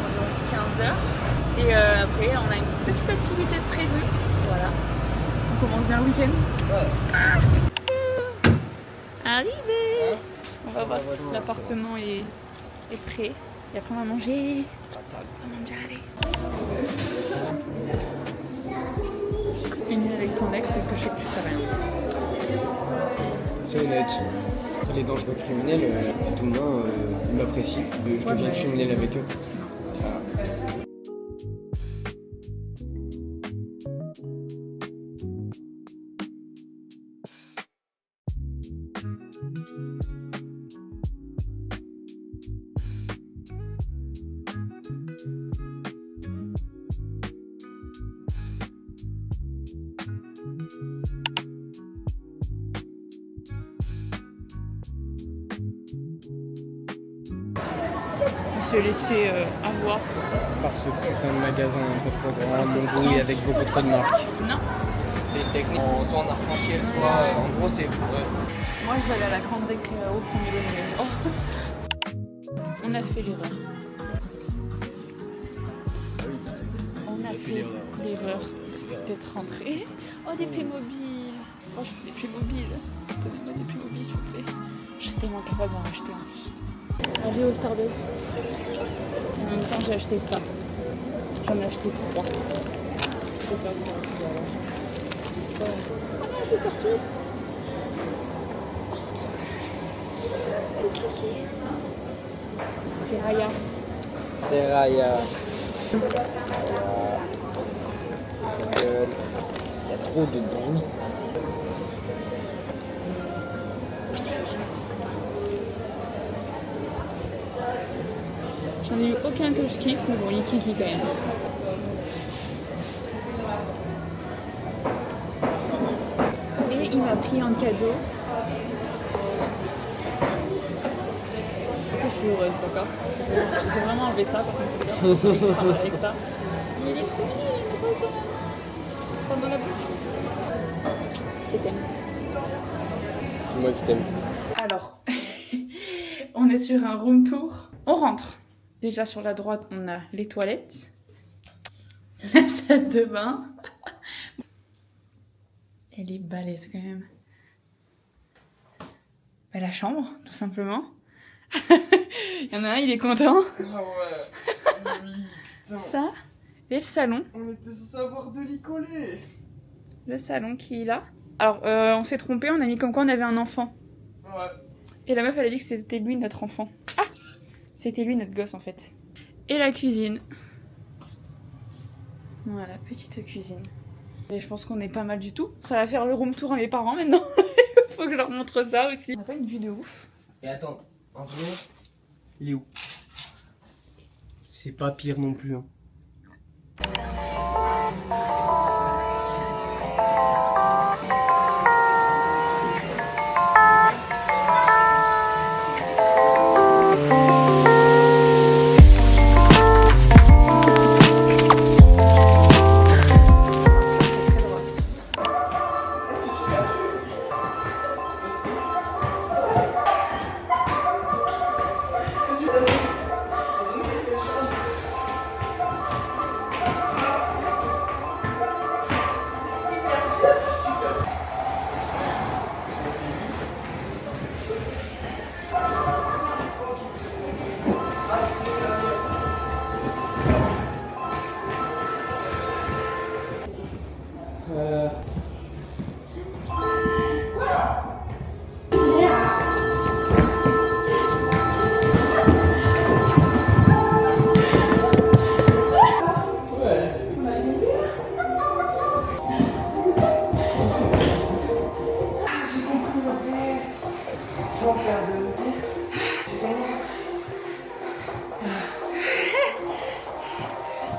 environ 15 heures. Et après, on a une petite activité de prévue. Voilà. On commence bien le week-end. Ouais. Arrivé. On va voir si l'appartement est prêt. Et après, on va manger. On va manger. Une avec ton ex parce que je sais que tu fais rien. C'est honnête. Les dangereux criminels, à tout moment, ils m'apprécient. Je deviens criminel avec eux. Se laisser avoir Par ce putain de magasin un peu trop grand, en bruit avec beaucoup trop de marques. Non. C'est une technique, soit en arc-en-ciel, soit en gros c'est... Moi je vais aller à la grande récré au premier degré. Oh. On a fait l'erreur. On a fait l'erreur d'être rentré. Oh des Playmobil. Oh je veux des Playmobil. Donnez-moi des Playmobil s'il vous plaît. Je serais tellement capable d'en acheter en plus. Aller au Stardust. En même temps, j'ai acheté ça. J'en ai acheté 3. C'est pas ça, c'est ah non, je l'ai sorti. Oh, c'est trop bien. C'est Raya. C'est Raya. Sa gueule. Il y a trop de bruit. J'en ai eu aucun que je kiffe, mais bon, il kiki quand même. Et il m'a pris en cadeau. Je suis heureuse, d'accord. Je vais vraiment enlever ça par contre. Avec ça. Mais il est trop mignon, il est trop rose dans la bouche. Je t'aime. C'est moi qui t'aime. Alors, on est sur un room tour. On rentre. Déjà sur la droite, on a les toilettes, la salle de bain. Elle est balèze quand même. Bah, la chambre, tout simplement. Il y en a un, il est content. Ah ouais. Oui, putain. Ça, et le salon. On était censé avoir de lit collé. Le salon qui est là. Alors, on s'est trompé, on a mis comme quoi on avait un enfant. Ouais. Et la meuf, elle a dit que c'était lui notre enfant. Ah, c'était lui notre gosse en fait. Et la cuisine. Voilà, petite cuisine. Et je pense qu'on est pas mal du tout. Ça va faire le room tour à mes parents maintenant. Faut que je leur montre ça aussi. On n'a pas une vue de ouf. Et attends, en vrai, il est où? C'est pas pire non plus. Hein.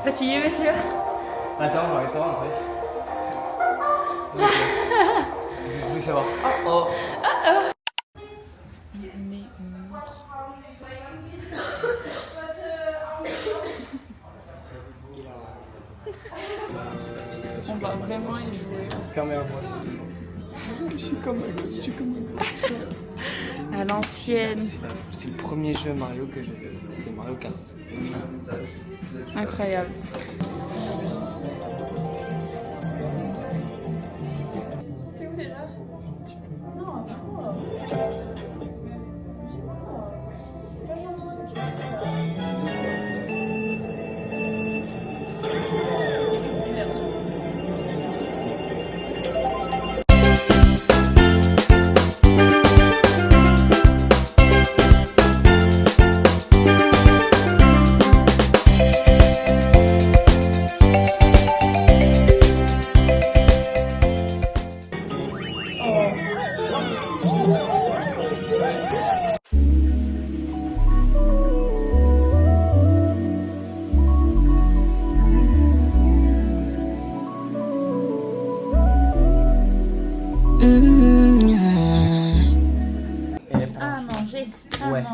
Fatigué, monsieur? Attends, on va arrêter ça après. Je voulais savoir. Oh oh. On va vraiment y jouer. Super Mario Bros. Je suis comme un gosse, je suis comme un gosse. À l'ancienne. C'est le premier jeu Mario que j'ai. C'était Mario Kart. Incroyable. C'est où déjà? Non,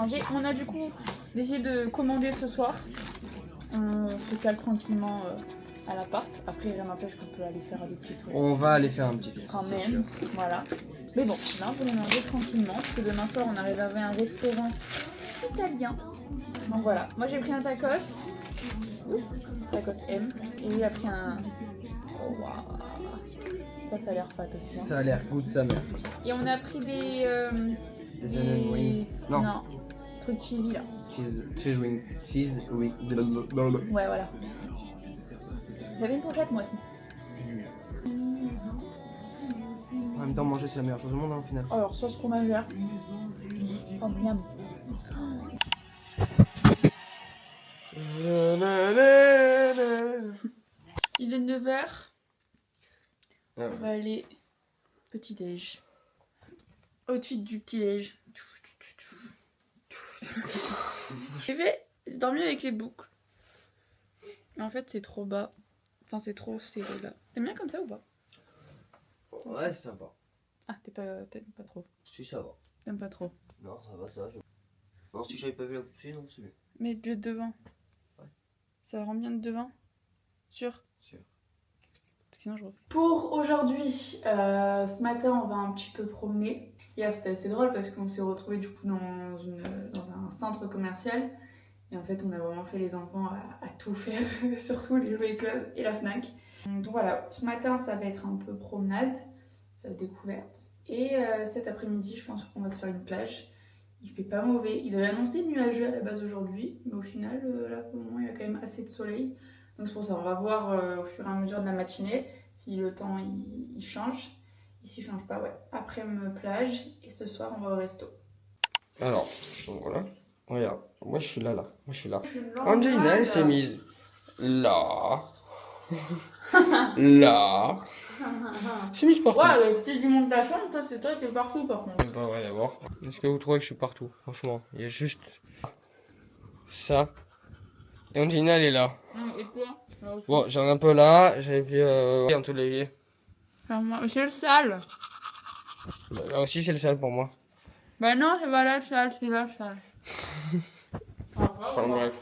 manger. On a du coup décidé de commander ce soir. On se cale tranquillement à l'appart. Après, rien n'empêche qu'on peut aller faire des petits tours. On va aller faire un petit tour. Quand même, voilà. Mais bon, là on peut les manger tranquillement. Parce que demain soir, on a réservé un restaurant italien. Donc voilà. Moi j'ai pris un tacos. Tacos M. Et lui a pris un. Oh, waouh. Ça a l'air fat aussi. Hein. Ça a l'air goût de sa mère. Et on a pris des onion wings. Non. Trucs cheesy là. Cheese wings. Cheese wings. Ouais, voilà. J'avais une fourchette moi aussi. En même temps, manger c'est la meilleure chose au monde hein, au final. Alors, sauce fromagère. Oh, miam. Il est 9h. On va aller petit déj. Outfit du petit déj. J'ai dormi avec les boucles. Mais en fait c'est trop bas. Enfin c'est trop serré là. T'aimes bien comme ça ou pas? Ouais c'est sympa. Ah t'aimes pas trop. Si ça va. T'aimes pas trop. Non ça va ça va. Non si j'avais pas vu la coucher non c'est mieux. Mais de devant. Ouais. Ça rend bien de devant. Sûr? Sûr. Sinon je refais. Pour aujourd'hui, ce matin on va un petit peu promener. Hier c'était assez drôle parce qu'on s'est retrouvés du coup dans un centre commercial. Et en fait on a vraiment fait les enfants à tout faire, surtout les jouets clubs et la Fnac. Donc voilà, ce matin ça va être un peu promenade, découverte. Et cet après-midi je pense qu'on va se faire une plage. Il fait pas mauvais. Ils avaient annoncé nuageux à la base aujourd'hui. Mais au final, là pour le moment il y a quand même assez de soleil. Donc c'est pour ça, on va voir au fur et à mesure de la matinée si le temps il change. Et s'il change pas, ouais. Après-midi plage et ce soir on va au resto. Alors, voilà. Regarde, moi je suis là. Moi je suis là. Angelina elle s'est mise là. Là. Je suis mise partout. Ouais, mais si tu montes ta chambre, toi t'es partout par contre. Bah ouais, d'abord. Est-ce que vous trouvez que je suis partout? Franchement, il y a juste ça. Et Angelina elle est là. Et toi? Bon, j'en ai un peu là. J'ai vu en tous les lieux. Mais c'est le sale. Là aussi c'est le sale pour moi. Bah non, c'est pas la salle, c'est la salle. Enfin bref.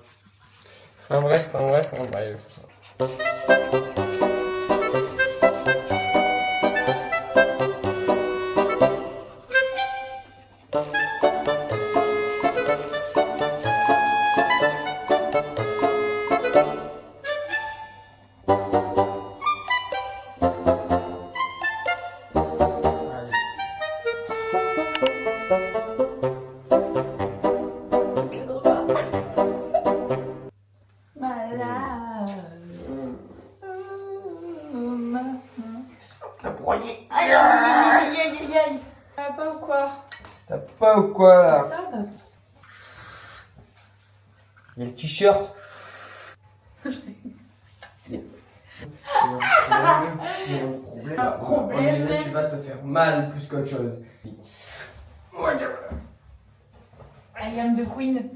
T'as broyé. Aïe. T'as pas ou quoi? T'as pas ou quoi là? Ça va. Il y a le t-shirt. Il y a un problème. Un problème. Angelina, tu vas te faire mal plus qu'autre chose. I am the queen.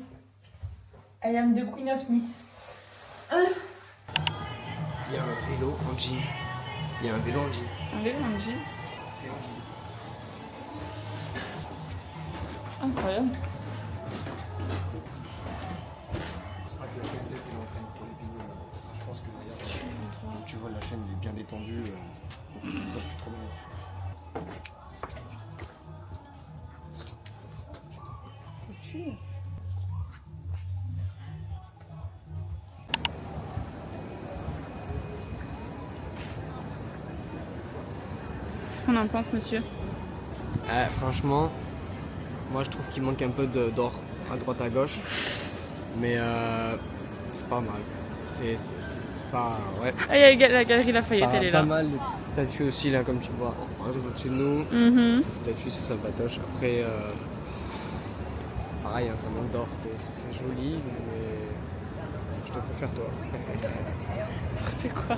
I am the queen of Nice. Il y a un vélo en jean. Il y a un vélo en jean. Un vélo en jean. Incroyable. Je pense que d'ailleurs, tu vois la chaîne est bien détendue. Ça c'est trop bien. C'est sûr. Qu'est-ce qu'on en pense, monsieur? Franchement, moi je trouve qu'il manque un peu d'or à droite à gauche. Mais c'est pas mal. C'est pas. Ouais. Ah, il y a la galerie Lafayette, elle est là. Pas mal de petites statues aussi, là, comme tu vois. Par exemple, au-dessus de nous, cette statue, c'est sympatoche. Après, pareil, hein, ça manque d'or. C'est joli, mais je te préfère toi. C'est quoi?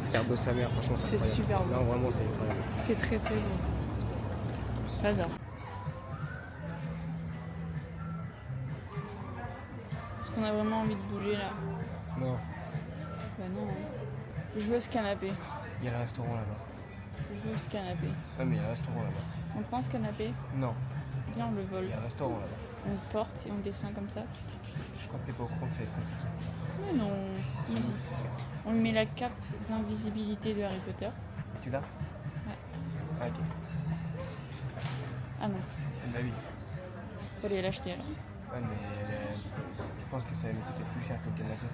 C'est beau sa mère, franchement, c'est incroyable. super beau. Non, vraiment, c'est incroyable. C'est très très beau. J'adore. Est-ce qu'on a vraiment envie de bouger là? Non, Bah non. Hein. Je veux ce canapé. il y a le restaurant là-bas. Je veux ce canapé. Ouais, mais il y a le restaurant là-bas. On prend ce canapé, Non, viens on le vole. il y a le restaurant là-bas. On le porte et on descend comme ça. Je crois que t'es pas au courant que ça va être compliqué. Mais non, easy. On lui met la cape d'invisibilité de Harry Potter. Tu l'as? Ouais. Ah, ok. Ah non, Bah oui. faut aller l'acheter alors, Ouais, mais je pense que ça va me coûter plus cher que le canapé.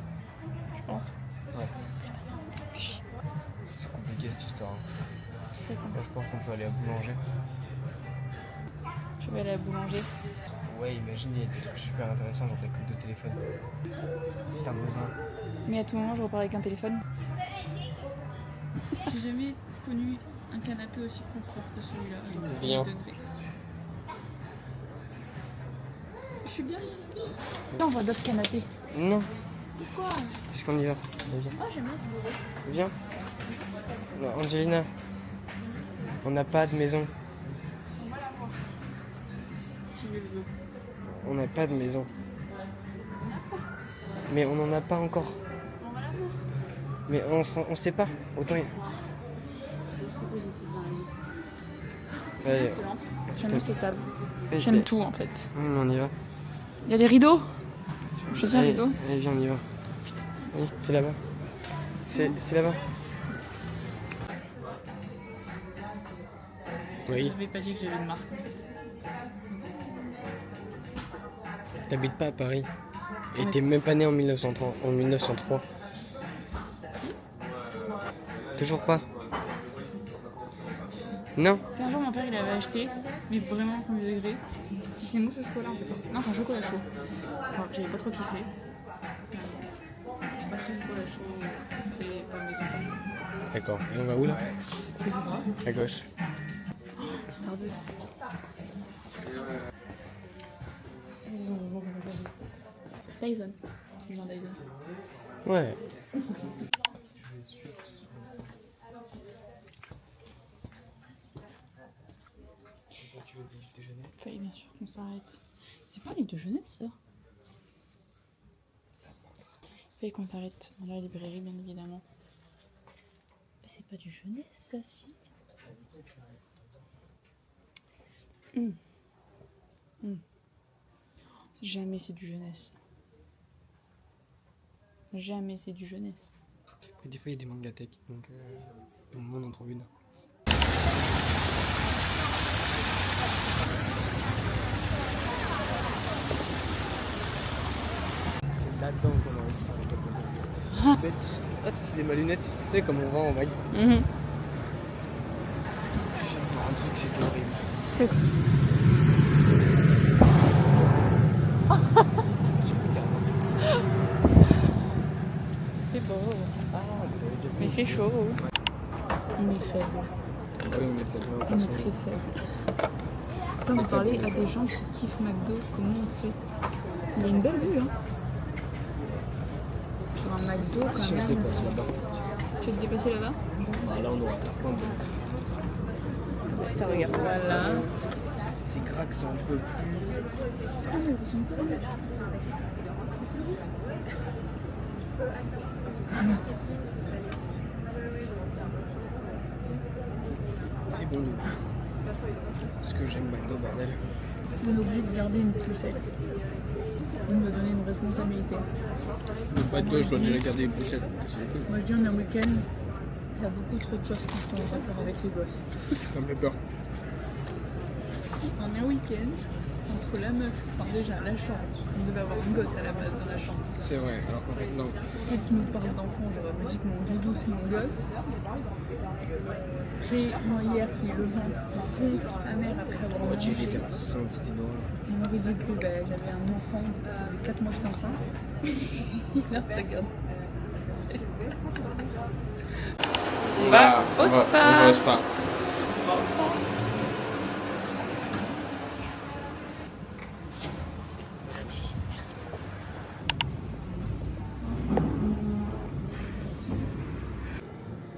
je pense. Ouais. C'est compliqué cette histoire. Hein. C'est très compliqué. Moi, je pense qu'on peut aller à boulanger. Je vais aller à la boulanger. Ouais, imagine, il y a des trucs super intéressants, genre des codes de téléphone. Si t'as besoin. Mais à tout moment, je repars avec un téléphone. J'ai jamais connu un canapé aussi confort que celui-là. Bien. Je suis bien ici. Là, on voit d'autres canapés. Non, Pourquoi? puisqu'on y va. Vas-y. Oh, j'aime bien ce bureau. Viens. Non, Angelina, on n'a pas de maison. On va la voir. Si je le veux. On n'a pas de maison. Mais on n'en a pas encore. On va la voir. Mais on sait pas. Autant. Restez positif dans la vie. Allez. Cette lampe. J'aime bien cette table. Mais- J'aime mais- tout en fait. On y va. Il y a les rideaux. Je choisis un Allez, rideau. allez, viens, on y va. Oui, c'est là-bas. C'est là-bas. Oui. J'avais pas dit que j'avais une marque en fait. T'habites pas à Paris. Et t'es même pas né en 1903. Toujours pas. Non. C'est un jour mon père il avait acheté, mais vraiment premier degré. C'est une mousse au chocolat en fait. Non, c'est un chocolat chaud. Enfin, j'avais pas trop kiffé. Personnellement. Je suis pas très chocolat chaud fait par maison. D'accord. Et on va où là? Je sais pas. À gauche. Starbucks. Dyson. Je vends Dyson. Ouais. Fallait bien sûr qu'on s'arrête. C'est pas un livre de jeunesse ça? Fallait qu'on s'arrête dans la librairie bien évidemment. Mais c'est pas du jeunesse ça si? Jamais c'est du jeunesse. Jamais c'est du jeunesse. Après, des fois, il y a des mangatech. Donc, au moment, on en trouve une. C'est là-dedans qu'on aurait dû s'arrêter. En fait, c'est des mallunettes. Tu sais, comme on vend en vague. Je viens de voir un truc, c'était horrible. C'est beau. Mais il fait chaud. On est faible. Oui, mais peut-être On est très faible. Quand vous parlez à des gens qui kiffent McDo, comment on fait? Il y a une belle vue, hein. Sur un McDo, quand Si on se même. déplace là-bas. Tu veux te dépasser là-bas? Bah, là, on doit faire plein de. Ça regarde. Voilà. C'est crack, c'est un peu plus. C'est bon, nous. Ce que j'aime McDo, bordel. On est obligé de garder une poussette. Il me donner une responsabilité. Le McDo, je dois déjà garder les poussettes. Moi je dis on est en week-end, il y a beaucoup trop de choses qui sont en rapport avec les gosses. Ça me fait peur. On est en week-end, entre faut la meuf. Enfin, déjà, la chambre. On devait avoir une gosse à la base dans la chambre. C'est vrai, alors qu'en fait, non. Quelqu'un qui nous parle d'enfant, genre, me dit que mon doudou, c'est mon gosse. Après, moi, hier, qui est le ventre, qui gonfle sa mère après avoir Moi, j'ai mangé. été enceinte, c'était drôle. On m'aurait dit que j'avais un enfant, ça faisait 4 mois que j'étais enceinte. Là, regarde. On va au spa. On va au spa.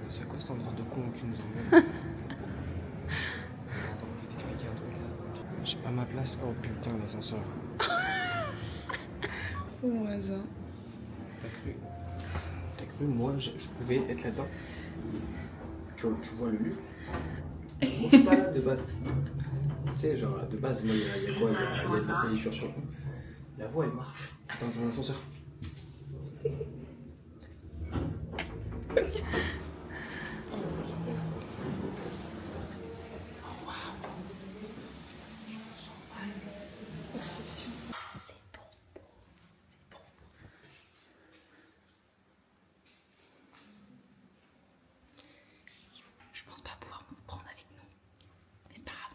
C'est quoi cet endroit de con où tu nous emmènes? Attends, je vais t'expliquer un truc là. J'ai pas ma place. Oh putain, l'ascenseur. Au voisin. T'as cru, moi, je pouvais être là-dedans? Tu vois le luxe? Moi, je suis pas là de base. Tu sais, genre, de base, moi, il y a quoi? Il y a de la salissure sur le cou. La voie, elle marche dans un ascenseur. Je pense pas pouvoir vous prendre avec nous. Mais c'est pas grave.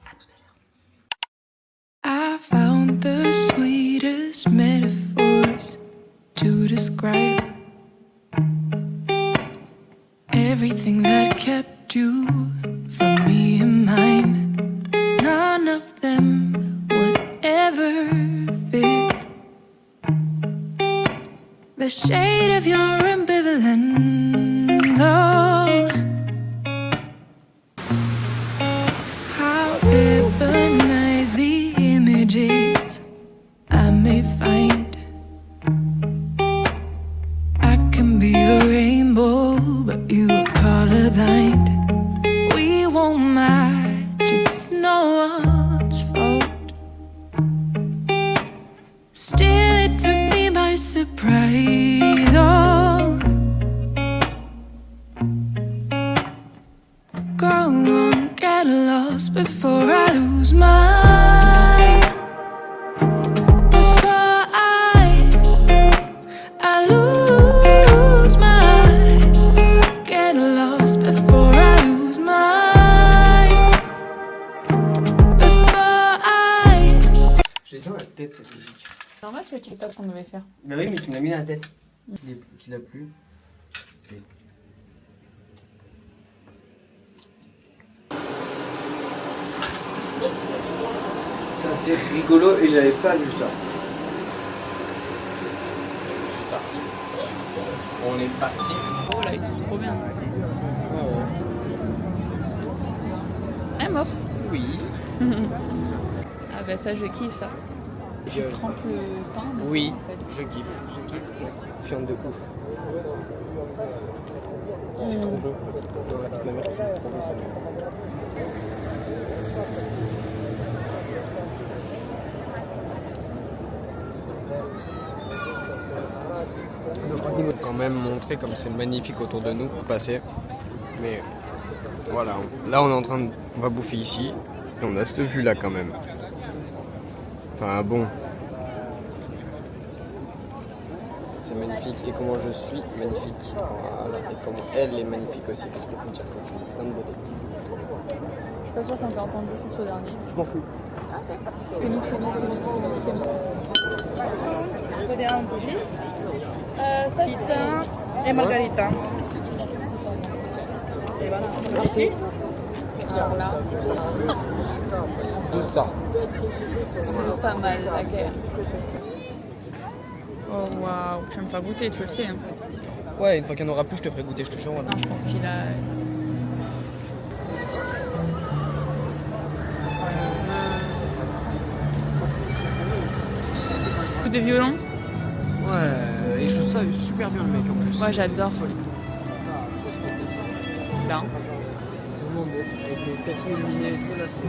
À tout à l'heure. I found the sweetest metaphors to describe everything that kept you from me and mine. None of them would ever fit the shade of your ambivalence. Oh, how weaponize the images I may find. I can be a rainbow, but you are colorblind. We won't match, it's no one's fault. Still, it took me by surprise. Oh, go on, get lost before I lose my. Before I lose my. Get lost before I lose my. Before I. J'ai dans la tête cette musique. C'est normal, c'est le TikTok qu'on devait faire. Bah oui, mais tu me l'as mis dans la tête. Qu'il a plu. C'est. Ça c'est rigolo et j'avais pas vu ça. C'est parti. On est parti. Oh là, ils sont trop bien. Ah ouais. Un mort. Oui. Ah bah ça, je kiffe ça. Je trempe le pain. Oui, En fait. je kiffe. Fiante de ouf. C'est trop beau. On va dire ma mère qui est trop beau ça. Quand même montrer comme c'est magnifique autour de nous pour passer. Mais voilà, là on est en train de. On va bouffer ici. Et on a cette vue là quand même. Enfin bon. C'est magnifique et comment je suis magnifique. Voilà. Et comment elle est magnifique aussi. Qu'est-ce que faut dire que je suis plein de beauté. Je suis pas sûre qu'on t'a entendu sur ce dernier. Je m'en fous. Ah, ok. C'est nous, c'est nous, c'est nous, c'est nous, c'est nous. Vous voulez un peu plus Pizza et margarita. Et voilà. Merci. Alors là, Tout ça. pas mal, ok. Oh waouh, tu vas me faire goûter, tu le sais. Hein. Ouais, une fois qu'il n'y en aura plus, je te ferai goûter, je te jure. Non, je pense qu'il a. Coup de violon. Ouais, il joue ça super bien le mec en plus. Moi j'adore. Bien. C'est vraiment beau. Avec les statues illuminées et tout là, c'est.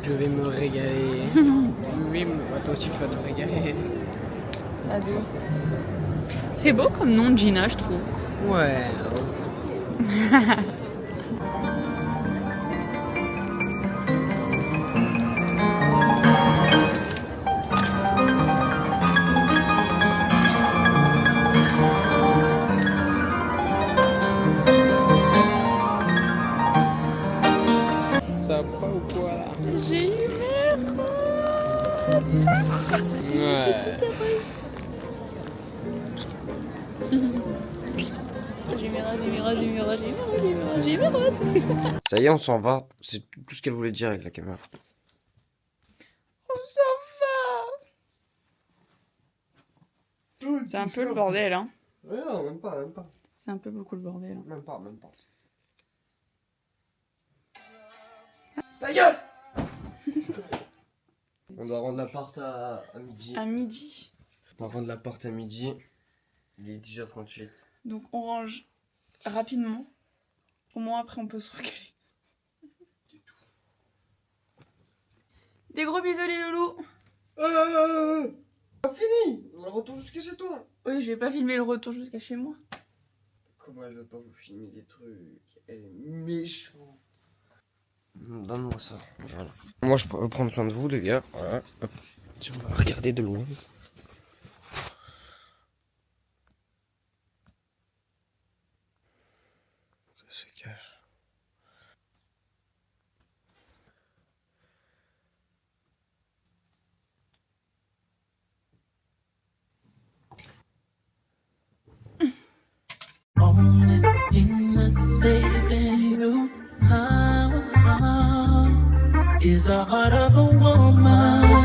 Je vais me régaler. Oui, mais toi aussi tu vas te régaler. Ado. C'est beau comme nom de Gina, je trouve. Ouais. Ouais. J'ai mes roses. Ça y est, on s'en va. C'est tout ce qu'elle voulait dire avec la caméra. On s'en va. C'est un peu le bordel, hein. Ouais, non, même pas. C'est un peu beaucoup le bordel. Même pas. Ta gueule. On doit rendre l'appart à midi. À midi. On va rendre l'appart à midi. Il est 10h38. Donc on range rapidement. Au moins après on peut se recaler. Des gros bisous les loulous. Pas fini. On retourne jusqu'à chez toi. Oui, je vais pas filmer le retour jusqu'à chez moi. Comment elle veut pas vous filmer des trucs? Elle est méchante. Donne-moi ça. Voilà. Moi je peux prendre soin de vous les gars. Voilà. Hop. Tiens, on va regarder de loin. Ça se cache. Only thing that's saving you is the heart of a woman.